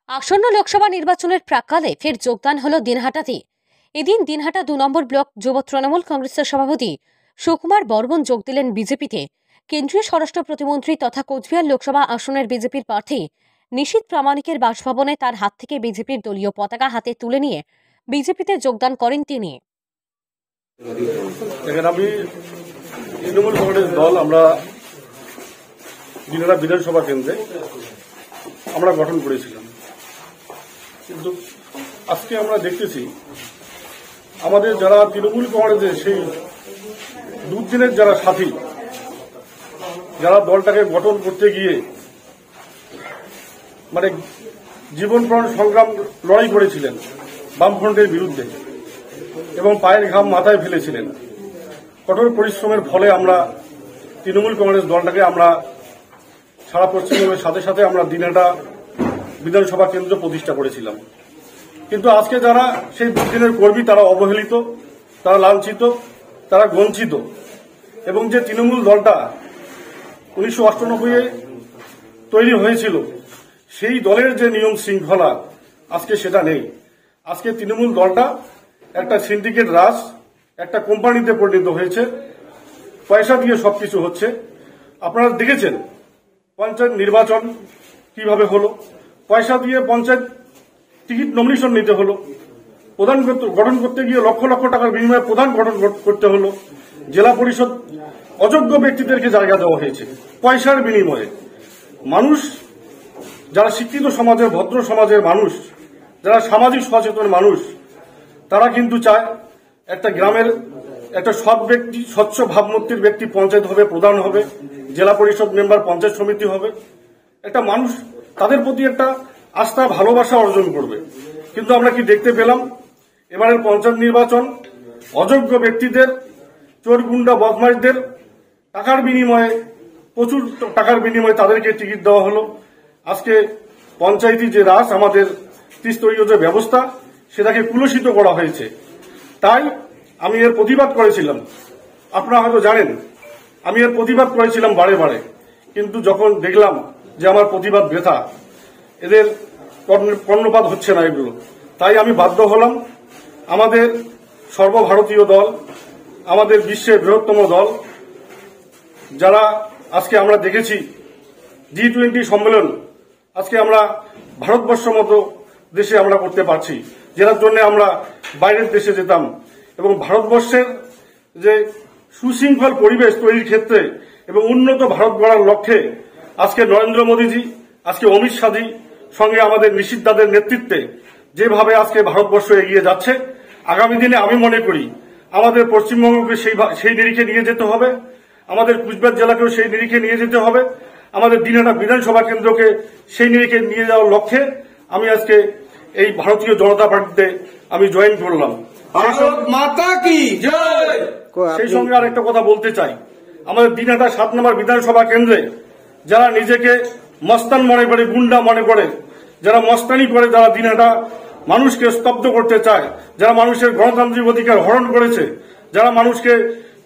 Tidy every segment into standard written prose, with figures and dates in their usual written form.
আসন্ন লোকসভা নির্বাচনের প্রাক্কালে ফের যোগদান হলো দিনহাটাতে। এদিন দিনহাটা 2 নম্বর ব্লক যুব তৃণমূল কংগ্রেসের সভাপতি সুকুমার বর্মন যোগ দিলেন বিজেপিতে। কেন্দ্রীয় স্বরাষ্ট্র প্রতিমন্ত্রী তথা কোচবিহার লোকসভা আসনের বিজেপির প্রার্থী নিশীথ প্রামাণিকের বাসভবনে তার হাত থেকে বিজেপির দলীয় পতাকা হাতে তুলে নিয়ে বিজেপিতে যোগদান করেন তিনি। আমি তৃণমূল কংগ্রেস দল আমরা দিনহাটা বিধানসভা কেন্দ্রে আমরা গঠন করেছিলাম, কিন্তু আজকে আমরা দেখতেছি আমাদের যারা তৃণমূল কংগ্রেসের সেই দুদিনের যারা সাথী, যারা দলটাকে গঠন করতে গিয়ে মানে জীবনপ্রাণ সংগ্রাম লড়াই করেছিলেন বামফ্রন্টের বিরুদ্ধে এবং পায়ের ঘাম মাথায় ফেলেছিলেন, কঠোর পরিশ্রমের ফলে আমরা তৃণমূল কংগ্রেস দলটাকে আমরা সারা পশ্চিমবঙ্গের সাথে সাথে আমরা দিনহাটা বিধানসভা কেন্দ্র প্রতিষ্ঠা করেছিলাম। কিন্তু আজকে যারা সেই দুদিনের কর্মী তারা অবহেলিত, তারা লাঞ্ছিত, তারা বঞ্চিত, এবং যে তৃণমূল দলটা 1998-এ তৈরি হয়েছিল সেই দলের যে নিয়ম শৃঙ্খলা আজকে সেটা নেই। আজকে তৃণমূল দলটা একটা সিন্ডিকেট রাজ, একটা কোম্পানিতে পরিণত হয়েছে, পয়সা দিয়ে সবকিছু হচ্ছে। আপনারা দেখেছেন পঞ্চায়েত নির্বাচন কিভাবে হলো, পয়সা দিয়ে পঞ্চায়েত টিকিট নমিনেশন নিতে হলো, প্রধান গঠন করতে গিয়ে লক্ষ লক্ষ টাকার বিনিময়ে প্রধান গঠন করতে হলো, জেলা পরিষদ অযোগ্য ব্যক্তিদেরকে জায়গা দেওয়া হয়েছে পয়সার বিনিময়ে। মানুষ যারা শিক্ষিত সমাজের, ভদ্র সমাজের মানুষ, যারা সামাজিক সচেতন মানুষ, তারা কিন্তু চায় একটা গ্রামের একটা সৎ ব্যক্তি, স্বচ্ছ ভাবমূর্তির ব্যক্তি পঞ্চায়েত হবে, প্রধান হবে, জেলা পরিষদ মেম্বার পঞ্চায়েত সমিতি হবে। একটা মানুষ তাদের প্রতি একটা আস্থা, ভালোবাসা অর্জন করবে। কিন্তু আমরা কি দেখতে পেলাম? এবারের পঞ্চায়েত নির্বাচন অযোগ্য ব্যক্তিদের, চোর গুন্ডা বদমাইশদের টাকার বিনিময়ে, প্রচুর টাকার বিনিময়ে তাদেরকে টিকিট দেওয়া হলো। আজকে পঞ্চায়েতি যে রাজ, আমাদের ত্রিস্তরীয় যে ব্যবস্থা, সেটাকে কুলুষিত করা হয়েছে। তাই আমি এর প্রতিবাদ করেছিলাম। আপনারা হয়তো জানেন আমি এর প্রতিবাদ করেছিলাম বারে বারে, কিন্তু যখন দেখলাম যে আমার প্রতিবাদ বৃথা, এদের কর্ণপাত হচ্ছে না এগুলো, তাই আমি বাধ্য হলাম আমাদের সর্বভারতীয় দল, আমাদের বিশ্বের বৃহত্তম দল, যারা আজকে আমরা দেখেছি G20 সম্মেলন আজকে আমরা ভারতবর্ষ মতো দেশে আমরা করতে পারছি, যেটার জন্য আমরা বাইরের দেশে যেতাম। এবং ভারতবর্ষের যে সুশৃঙ্খল পরিবেশ তৈরির ক্ষেত্রে এবং উন্নত ভারত গড়ার লক্ষ্যে আজকে নরেন্দ্র মোদীজি, আজকে অমিত শাহজি, সঙ্গে আমাদের নিশীথ দাদের নেতৃত্বে যেভাবে আজকে ভারতবর্ষ এগিয়ে যাচ্ছে, আগামী দিনে আমি মনে করি আমাদের পশ্চিমবঙ্গকে সেই নিরিখে নিয়ে যেতে হবে, আমাদের কুচবিহার জেলাকেও সেই নিরিখে নিয়ে যেতে হবে, আমাদের দিনহাটা বিধানসভা কেন্দ্রকে সেই নিরিখে নিয়ে যাওয়ার লক্ষ্যে আমি আজকে এই ভারতীয় জনতা পার্টিতে আমি জয়েন করলাম। সেই সঙ্গে আর একটা কথা বলতে চাই, আমাদের দিনহাটা 7 নম্বর বিধানসভা কেন্দ্রে যারা নিজেকে মস্তান মনে করে, গুন্ডা মনে করে, যারা মস্তানি করে, যারা দিনহাটা মানুষকে স্তব্ধ করতে চায়, যারা মানুষের গণতান্ত্রিক অধিকার হরণ করেছে, যারা মানুষকে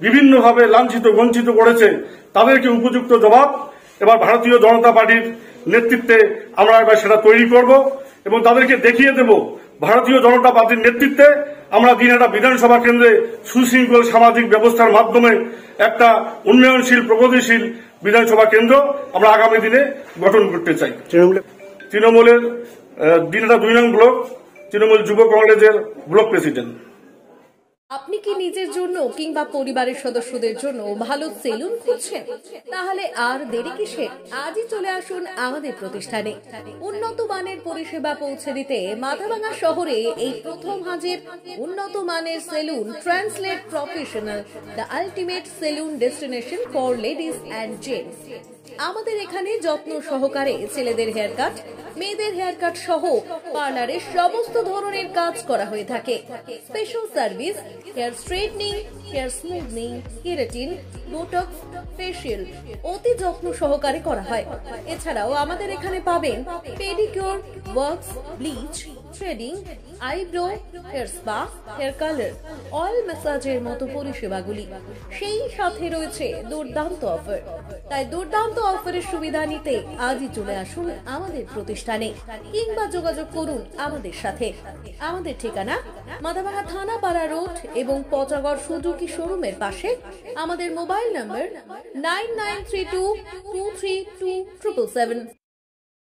বিভিন্নভাবে লাঞ্ছিত বঞ্চিত করেছে, তাদেরকে উপযুক্ত জবাব এবার ভারতীয় জনতা পার্টির নেতৃত্বে আমরা এবার সেটা তৈরি করব এবং তাদেরকে দেখিয়ে দেব ভারতীয় জনতা পার্টির নেতৃত্বে আমরা দিনহাটা বিধানসভা কেন্দ্রে সুশৃঙ্খল সামাজিক ব্যবস্থার মাধ্যমে একটা উন্নয়নশীল, প্রগতিশীল বিধানসভা কেন্দ্র আমরা আগামী দিনে গঠন করতে চাই। তৃণমূলের দিনহাটা 2 নং ব্লক তৃণমূল যুব কংগ্রেসের ব্লক প্রেসিডেন্ট। আপনি কি নিজের জন্য কিংবা পরিবারের সদস্যদের জন্য ভালো সেলুন খুঁজছেন? তাহলে আর দেরি কিসের? আজই চলে আসুন আমাদের প্রতিষ্ঠানে। উন্নত মানের পরিষেবা পৌঁছে দিতে মাথাভাঙা শহরে এই প্রথম হাজির উন্নত মানের salon translate professional, the ultimate salon destination for ladies and gents. আমাদের এখানে যত্ন সহকারে ছেলেদের হেয়ার কাট, মেয়েদের হেয়ার কাট সহ পার্লারের সমস্ত ধরনের কাজ করা হয়ে থাকে। Special service, hair straightening, hair smoothing, keratin, botox, facial অতি যত্ন সহকারে করা হয়। এছাড়াও আমাদের এখানে পাবেন pedicure, wax, bleach, threading, eyebrow, hair spa, hair colour, oil ম্যাসাজের মতো পরিষেবাগুলি। সেই সাথে রয়েছে দুর্দান্ত অফার। তাই দুর্দান্ত অফারের সুবিধা নিতে আজই চলে আসুন আমাদের প্রতিষ্ঠানে কিংবা যোগাযোগ করুন আমাদের সাথে। আমাদের ঠিকানা মাদাভাঙা থানাপাড়া রোড এবং পচাগড় সুজুকি শোরুমের পাশে। আমাদের মোবাইল নম্বর 9932232777।